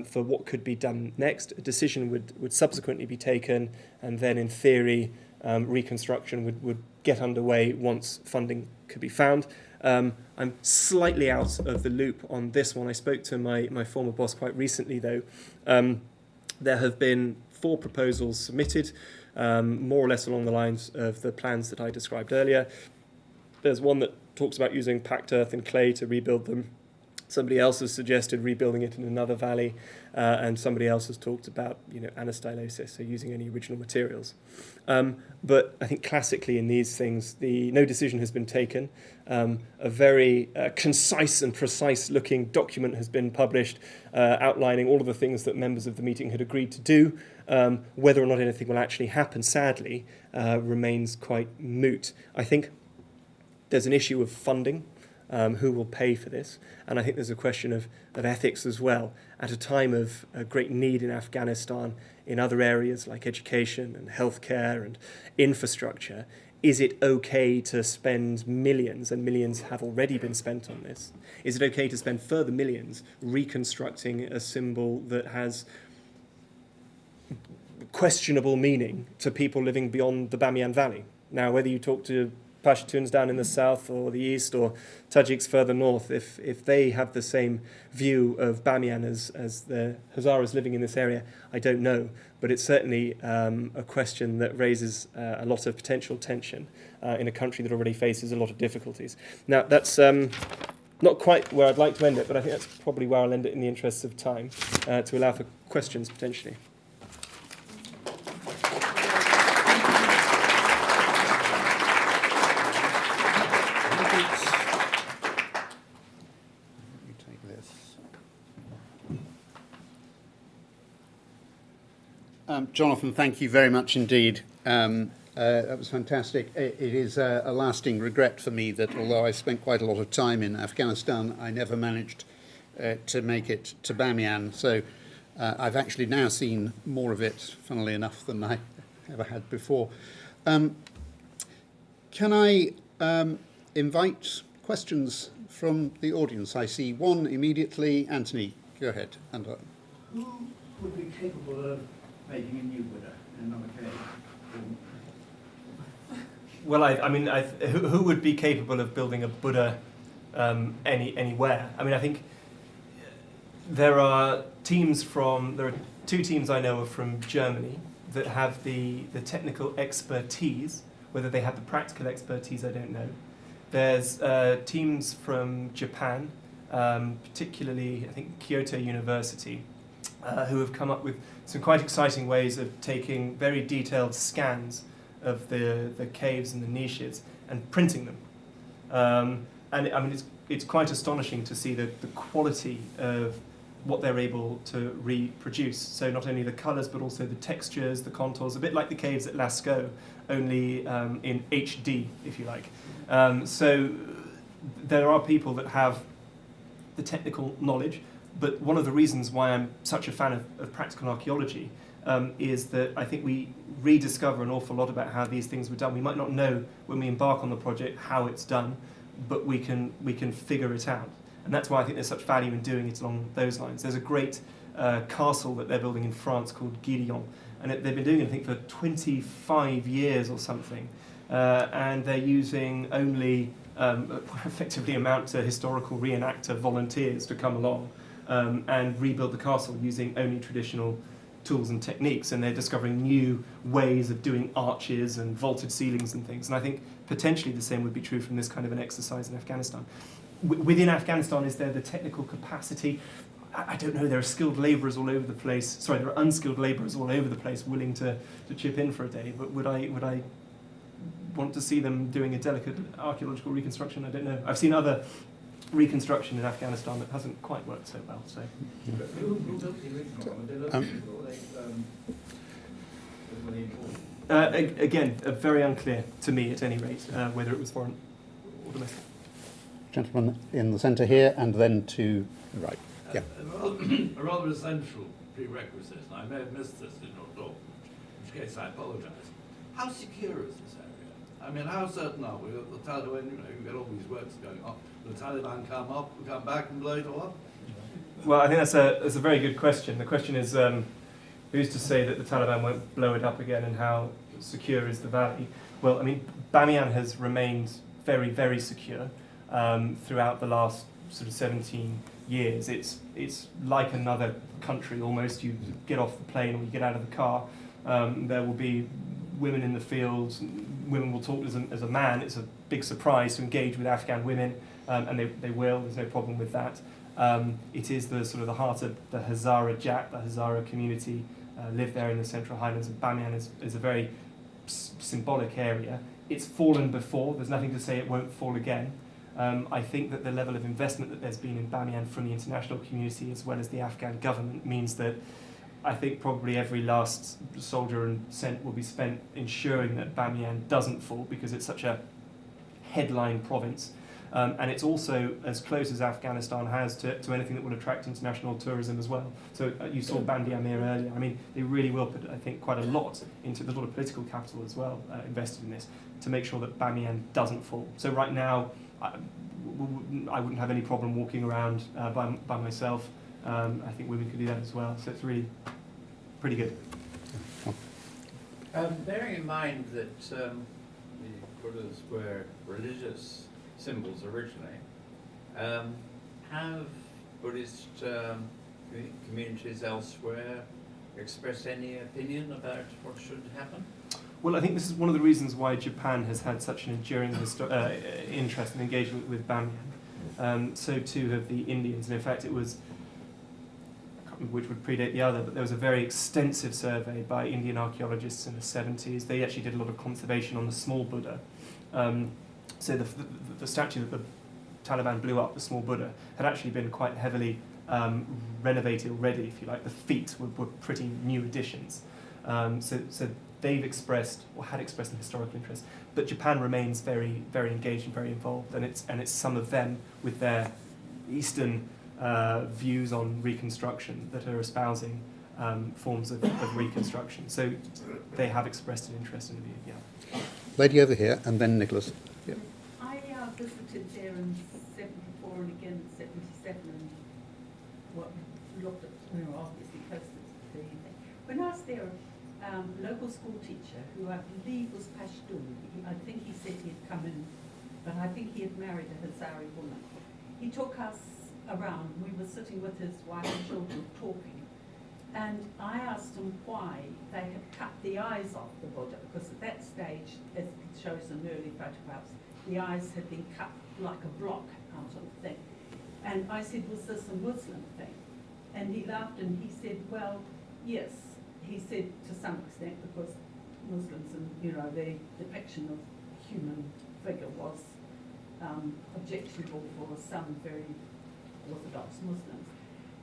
for what could be done next. A decision would subsequently be taken, and then in theory, reconstruction would get underway once funding could be found. I'm slightly out of the loop on this one. I spoke to my former boss quite recently, though. There have been 4 proposals submitted, more or less along the lines of the plans that I described earlier. There's one that talks about using packed earth and clay to rebuild them. Somebody else has suggested rebuilding it in another valley, and somebody else has talked about, anastylosis, so using any original materials. But I think classically in these things, no decision has been taken. A very concise and precise-looking document has been published outlining all of the things that members of the meeting had agreed to do. Whether or not anything will actually happen, sadly, remains quite moot. I think there's an issue of funding. Who will pay for this? And I think there's a question of ethics as well. At a time of great need in Afghanistan, in other areas like education and healthcare and infrastructure, is it okay to spend millions, and millions have already been spent on this? Is it okay to spend further millions reconstructing a symbol that has questionable meaning to people living beyond the Bamiyan Valley? Now, whether you talk to Pashtuns down in the south or the east, or Tajiks further north, if they have the same view of Bamiyan as the Hazaras living in this area, I don't know. But it's certainly a question that raises a lot of potential tension in a country that already faces a lot of difficulties. Now, that's not quite where I'd like to end it, but I think that's probably where I'll end it in the interests of time, to allow for questions potentially. Jonathan, thank you very much indeed. That was fantastic. It is a lasting regret for me that although I spent quite a lot of time in Afghanistan, I never managed to make it to Bamiyan. So I've actually now seen more of it, funnily enough, than I ever had before. Can I invite questions from the audience? I see one immediately. Anthony, go ahead. Who would be capable of making a new Buddha in another cave? Well, who would be capable of building a Buddha anywhere? I mean, I think there are 2 teams I know of from Germany that have the technical expertise. Whether they have the practical expertise, I don't know. There's teams from Japan, particularly, I think, Kyoto University, who have come up with some quite exciting ways of taking very detailed scans of the caves and the niches and printing them. It's quite astonishing to see the quality of what they're able to reproduce. So not only the colours, but also the textures, the contours, a bit like the caves at Lascaux, only in HD, if you like. So there are people that have the technical knowledge. But one of the reasons why I'm such a fan of practical archaeology is that I think we rediscover an awful lot about how these things were done. We might not know when we embark on the project how it's done, but we can figure it out. And that's why I think there's such value in doing it along those lines. There's a great castle that they're building in France called Guillon, and they've been doing it, I think, for 25 years or something. And they're using only effectively amount to historical reenactor volunteers to come along and rebuild the castle using only traditional tools and techniques, and they're discovering new ways of doing arches and vaulted ceilings and things. And I think potentially the same would be true from this kind of an exercise in Afghanistan. Within Afghanistan, is there the technical capacity? I don't know. There are skilled labourers all over the place. Sorry, there are unskilled labourers all over the place willing to chip in for a day. But would I want to see them doing a delicate archaeological reconstruction? I don't know. I've seen other reconstruction in Afghanistan that hasn't quite worked so well. So. Who built the original one? Were they local or they Again, very unclear to me, at any rate, whether it was foreign or domestic. Gentleman in the centre here, and then to the right. Yeah. A rather essential prerequisite, and I may have missed this in your talk, in which case I apologise. How secure is this area? I mean, how certain are we that the Taliban, you get all these works going on, the Taliban come back and blow it all up? Well, I think that's a very good question. The question is, who's to say that the Taliban won't blow it up again, and how secure is the valley? Well, I mean, Bamiyan has remained very, very secure throughout the last sort of 17 years. It's like another country almost. You get off the plane or you get out of the car, there will be women in the fields. Women will talk as a man. It's a big surprise to engage with Afghan women, and they will. There's no problem with that. It is the sort of the heart of the Hazara Jat, the Hazara community live there in the Central Highlands, and Bamiyan is a very symbolic area. It's fallen before. There's nothing to say it won't fall again. I think that the level of investment that there's been in Bamiyan from the international community as well as the Afghan government means that I think probably every last soldier and cent will be spent ensuring that Bamiyan doesn't fall, because it's such a headline province. And it's also as close as Afghanistan has to anything that will attract international tourism as well. So you saw Bandi Amir earlier. I mean, they really will put, I think, quite a lot into the lot of political capital as well invested in this to make sure that Bamiyan doesn't fall. So right now, I wouldn't have any problem walking around by myself. I think women could do that as well. So it's really pretty good. Bearing in mind that the Buddhas were religious symbols originally, have Buddhist communities elsewhere expressed any opinion about what should happen? Well, I think this is one of the reasons why Japan has had such an enduring interest and engagement with Bamiyan. So too have the Indians, and in fact it was, I can't remember which would predate the other, but there was a very extensive survey by Indian archaeologists in the 70s. They actually did a lot of conservation on the small Buddha. So the statue that the Taliban blew up, the small Buddha, had actually been quite heavily renovated already, if you like. The feet were pretty new additions. So they've expressed, or had expressed, an historical interest, but Japan remains very, very engaged and very involved, and it's some of them with their Eastern views on reconstruction that are espousing forms of reconstruction. So they have expressed an interest in the view. Yeah. Lady over here, and then Nicholas. Yeah. I visited there in 74 and again in 77, and looked at, obviously posted the thing. When I was there, local school teacher, who I believe was Pashtun, I think he said he had come in, but I think he had married a Hazari woman. He took us around. We were sitting with his wife and children talking, and I asked him why they had cut the eyes off the Buddha, because at that stage, as it shows in early photographs, the eyes had been cut like a block out of the thing. And I said, was this a Muslim thing? And he laughed and he said, well, yes. He said to some extent, because Muslims and their depiction of human figure was objectionable for some very orthodox Muslims.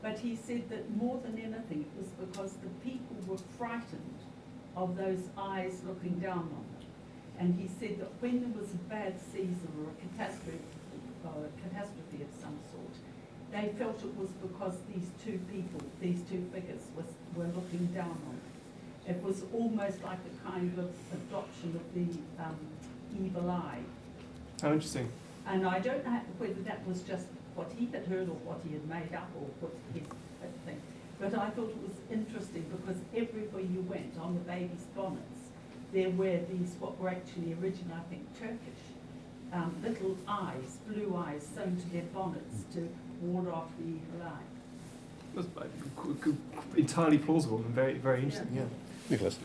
But he said that more than anything, it was because the people were frightened of those eyes looking down on them. And he said that when there was a bad season or a catastrophe of some sort, they felt it was because these two people, these two figures were looking down on it. It was almost like a kind of adoption of the evil eye. How interesting. And I don't know whether that was just what he had heard or what he had made up or what his thing. But I thought it was interesting because everywhere you went on the babies' bonnets, there were these, what were actually originally, I think, Turkish, little eyes, blue eyes sewn to their bonnets to ward off the evil eye. That's entirely plausible and very, very interesting, yeah. Nicholas.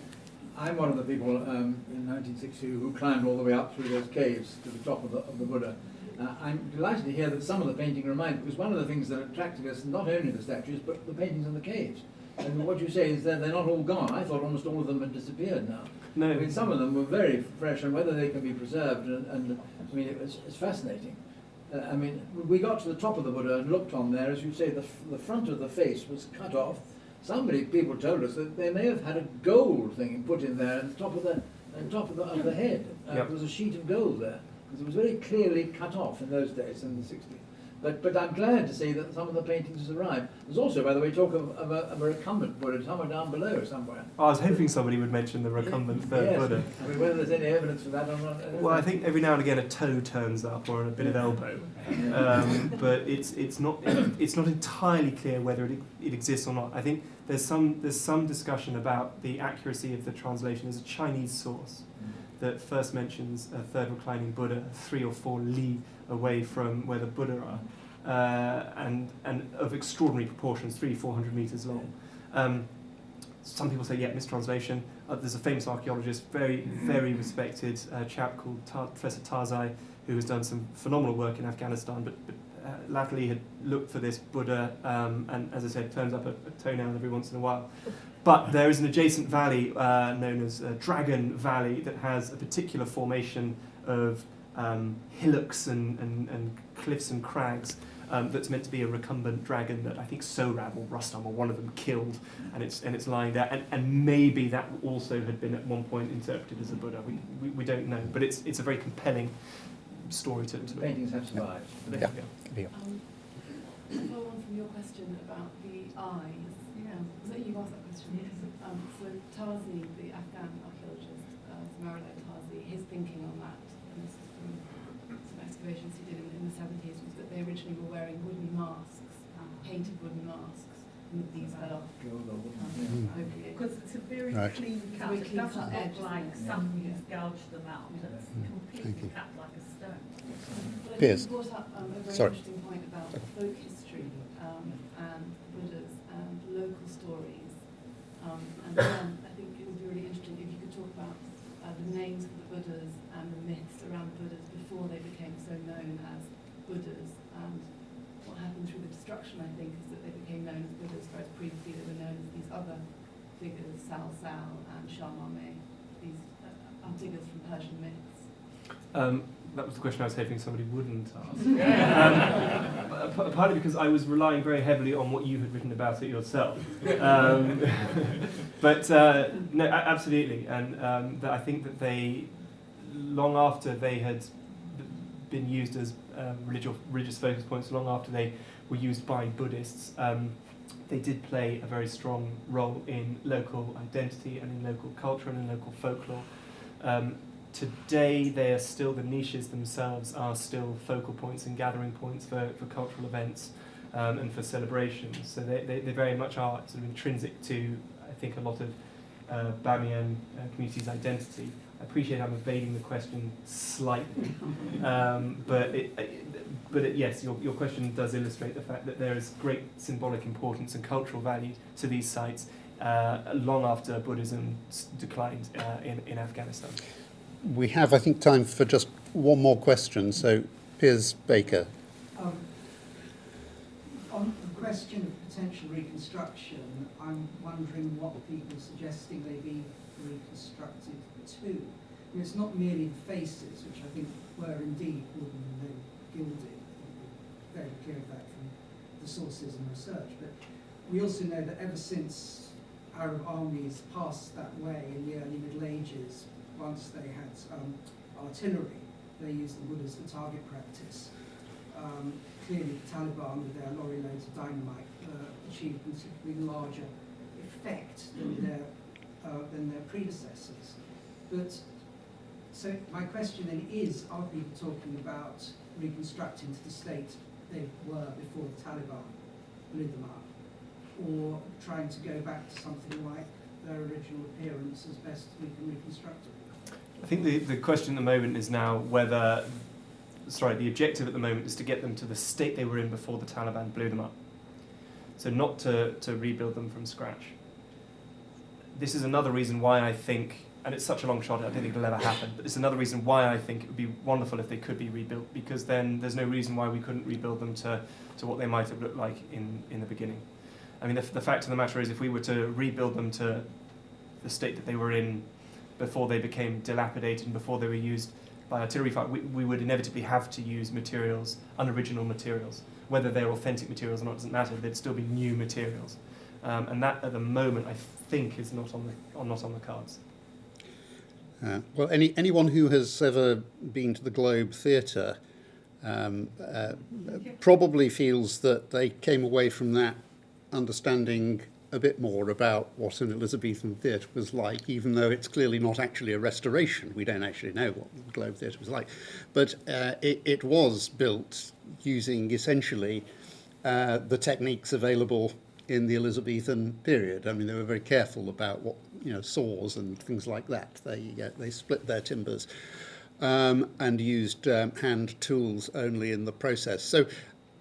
I'm one of the people in 1962 who climbed all the way up through those caves to the top of the Buddha. I'm delighted to hear that some of the painting remind, because one of the things that attracted us, not only the statues, but the paintings in the caves. And what you say is that they're not all gone. I thought almost all of them had disappeared now. No. I mean, some of them were very fresh, and whether they can be preserved, and I mean, it's fascinating. I mean, we got to the top of the Buddha and looked on there, as you say, the front of the face was cut off. People told us that they may have had a gold thing put in there on top of the head. Yep. There was a sheet of gold there, because it was very clearly cut off in those days, in the 60s. But I'm glad to see that some of the paintings have arrived. There's also, by the way, talk of a recumbent Buddha somewhere down below somewhere. I was hoping somebody would mention the recumbent third Yes. Buddha. I mean, whether there's any evidence for that or not. Well, I think every now and again a toe turns up or a bit of elbow, but it's not entirely clear whether it exists or not. I think there's some discussion about the accuracy of the translation. There's a Chinese source that first mentions a third reclining Buddha 3 or 4 li away from where the Buddha are, and of extraordinary proportions, 300-400 meters long. Some people say, yeah, mistranslation. There's a famous archaeologist, very respected chap called Professor Tarzai, who has done some phenomenal work in Afghanistan, but latterly had looked for this Buddha, and as I said, turns up a toenail every once in a while. But there is an adjacent valley known as Dragon Valley that has a particular formation of hillocks and cliffs and crags that's meant to be a recumbent dragon that I think Sohrab or Rustam or one of them killed, and it's lying there. And maybe that also had been at one point interpreted as a Buddha. We don't know, but it's a very compelling story to The paintings have survived. Yeah. To follow on from your question about the eyes, was that you asked that question? Yes. So Tazi, the Afghan archaeologist, Samarallah Tazi, his thinking on that, and this is from some excavations he did in the 70s, was that they originally were wearing wooden masks, painted wooden masks, and these fell off. Because it's a very Right. clean It's a cut. very It clean doesn't cut look edge, like isn't it? somebody's Yeah. gouged them out. It's completely cut like a stone. But I Piers. think you brought up a very Sorry. interesting point about folk history and Buddhas and local stories. And I think it would be really interesting if you could talk about the names of the Buddhas and the myths around Buddhas before they became so known as Buddhas. And what happened through the destruction, I think, is that they became known as Buddhas, whereas previously they were known as these other figures, Sal and Shahnameh, these figures from Persian myths. That was the question I was hoping somebody wouldn't ask. Partly because I was relying very heavily on what you had written about it yourself. But no, absolutely. And I think that they, long after they had been used as religious focus points, long after they were used by Buddhists, they did play a very strong role in local identity and in local culture and in local folklore. Today, they are still, the niches themselves are still focal points and gathering points for cultural events and for celebrations. So they very much are sort of intrinsic to, I think, a lot of Bamiyan community's identity. I appreciate I'm evading the question slightly, but yes, your question does illustrate the fact that there is great symbolic importance and cultural value to these sites long after Buddhism declined in Afghanistan. We have, I think, time for just one more question. So, Piers Baker. On the question of potential reconstruction, I'm wondering what people are suggesting they be reconstructed to. I mean, it's not merely the faces, which I think were indeed wooden and then gilded. We're very clear of that from the sources and research. But we also know that ever since Arab armies passed that way in the early Middle Ages, once they had artillery, they used the Buddhas for target practice. clearly the Taliban with their lorry loads of dynamite achieved considerably larger effect than their predecessors. But so my question then is, are people talking about reconstructing to the state they were before the Taliban blew them up, or trying to go back to something like their original appearance as best we can reconstruct it? I think the question at the moment is now whether, the objective at the moment is to get them to the state they were in before the Taliban blew them up. So not to rebuild them from scratch. This is another reason why I think, and it's such a long shot, I don't think it'll ever happen, but it's another reason why I think it would be wonderful if they could be rebuilt, because then there's no reason why we couldn't rebuild them to what they might have looked like in the beginning. I mean, the fact of the matter is, if we were to rebuild them to the state that they were in before they became dilapidated and before they were used by artillery fire, we would inevitably have to use materials, unoriginal materials. Whether they're authentic materials or not doesn't matter, they'd still be new materials. And that, at the moment, I think is not on the cards. Well, anyone who has ever been to the Globe Theatre probably feels that they came away from that understanding a bit more about what an Elizabethan theatre was like, even though it's clearly not actually a restoration. We don't actually know what the Globe Theatre was like. But it was built using essentially the techniques available in the Elizabethan period. I mean, they were very careful about what, saws and things like that. They split their timbers and used hand tools only in the process. So,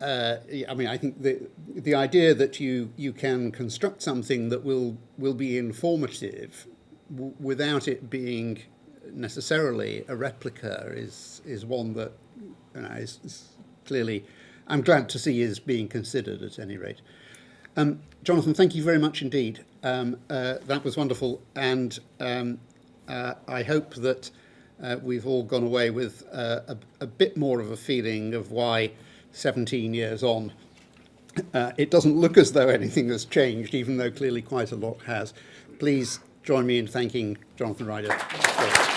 I think the idea that you can construct something that will be informative without it being necessarily a replica is one that is clearly, I'm glad to see is being considered at any rate. Jonathan, thank you very much indeed. That was wonderful, and I hope that we've all gone away with a bit more of a feeling of why 17 years on it doesn't look as though anything has changed, even though clearly quite a lot has. Please join me in thanking Jonathan Ryder.